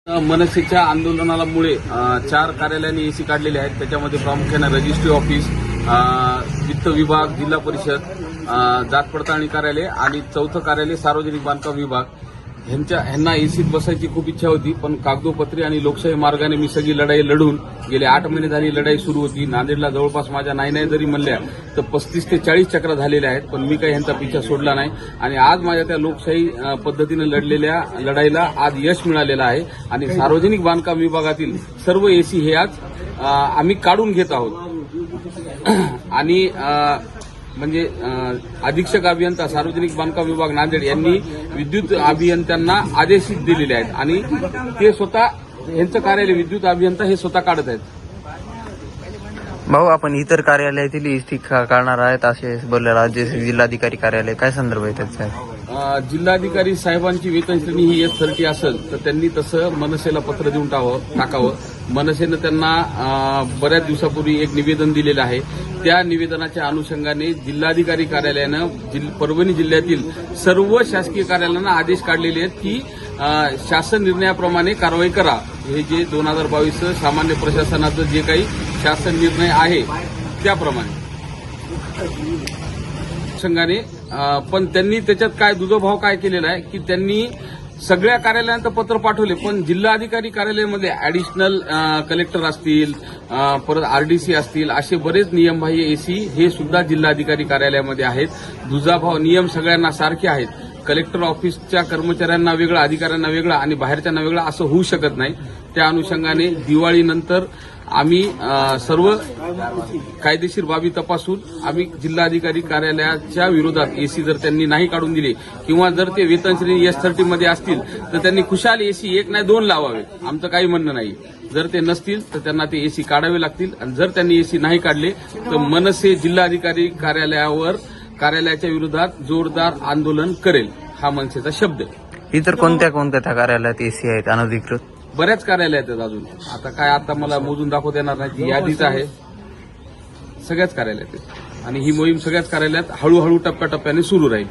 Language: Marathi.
मनसेच्या आंदोलनामुळे 4 कार्यालयांनी एसी काढलेले आहेत. त्याच्यामध्ये प्रामुख्याने रजिस्ट्री ऑफिस, वित्त विभाग, जिल्हा परिषद, जात पडताळणी कार्यालय आणि 4थं कार्यालय सार्वजनिक बांधकाम विभाग ह्यांना एसीत बसायची खूप इच्छा होती. पण कागदोपत्री आणि लोकशाही मार्गाने मी सगळी लढाई लढून गेले 8 महिने झाली लढाई सुरू होती. नांदेडला जवळपास माझ्या नाही जरी म्हणल्या तर 35 ते 40 चक्रा झालेल्या आहेत. पण मी काही ह्यांचा पिछा सोडला नाही आणि आज माझ्या त्या लोकशाही पद्धतीने लढलेल्या लढाईला आज यश मिळालेलं आहे. आणि सार्वजनिक बांधकाम विभागातील सर्व एसी हे आज आम्ही काढून घेत आहोत. आणि म्हणजे अधीक्षक अभियंता सार्वजनिक बांधकाम विभाग नांदेड यांनी विद्युत अभियंत्यांना आदेश दिलेले आहेत आणि ते स्वतः यांचं कार्यालय विद्युत अभियंता हे स्वतः काढत आहेत. भाऊ, आपण इतर कार्यालयातील एसी काढणार आहेत असे बोलले राज्य जिल्हाधिकारी कार्यालय, काय संदर्भ आहे त्याचा? जिल्हाधिकारी साहेबांची वेतन श्रेणी ही S30 असेल तर त्यांनी तसं मनसेला पत्र देऊन टाकावं. मनसेनं त्यांना बऱ्याच दिवसापूर्वी एक निवेदन दिलेलं आहे. त्या निवेदनाच्या अनुषंगाने जिल्हाधिकारी कार्यालयानं परभणी जिल्ह्यातील सर्व शासकीय कार्यालयांना आदेश काढलेले आहेत की शासन निर्णयाप्रमाणे कारवाई करा. हे जे 2022 सामान्य प्रशासनाचं जे काही शासन निर्णय आहे त्याप्रमाणे अनुषंगाने. पण त्यांनी त्याच्यात काय दुजोभाव काय केलेला आहे की त्यांनी सगळ्या कार्यालयांना पत्र पाठवले, पण जिल्हाधिकारी कार्यालयामध्ये ऍडिशनल कलेक्टर असतील, परत RDC असतील, असे बरेच नियमबाह्य एसी हे सुद्धा जिल्हाधिकारी कार्यालयामध्ये आहेत. दुजाभाव नियम सगळ्यांना सारखे आहेत. कलेक्टर ऑफिसच्या कर्मचाऱ्यांना वेगळं, अधिकाऱ्यांना वेगळं आणि बाहेरच्यांना वेगळं असं होऊ शकत नाही. त्या अनुषंगाने दिवाळीनंतर आम्ही सर्व कायदेशीर बाबी तपासून आम्ही जिल्हाधिकारी कार्यालयाच्या विरोधात एसी जर त्यांनी नाही काढून दिले किंवा जर ते वेतन श्रेणी S30 मध्ये असतील तर त्यांनी खुशाल एसी 1 नाही 2 लावावे. आमचं काही म्हणणं नाही. जर ते नसतील तर त्यांना ते एसी काढावे लागतील आणि जर त्यांनी एसी नाही काढले तर मनसे जिल्हाधिकारी कार्यालयाच्या विरोधात जोरदार आंदोलन करेल, हा मनसेचा शब्द. इतर कोणत्या कार्यालयात एसी आहेत अनधिकृत? बऱ्याच कार्यालयात आहेत अजून. आता मला मोजून दाखवता येणार नाही, ती यादीच आहे. सगळ्याच कार्यालयात आहेत आणि ही मोहीम सगळ्याच कार्यालयात हळूहळू टप्प्याटप्प्याने सुरू राहील.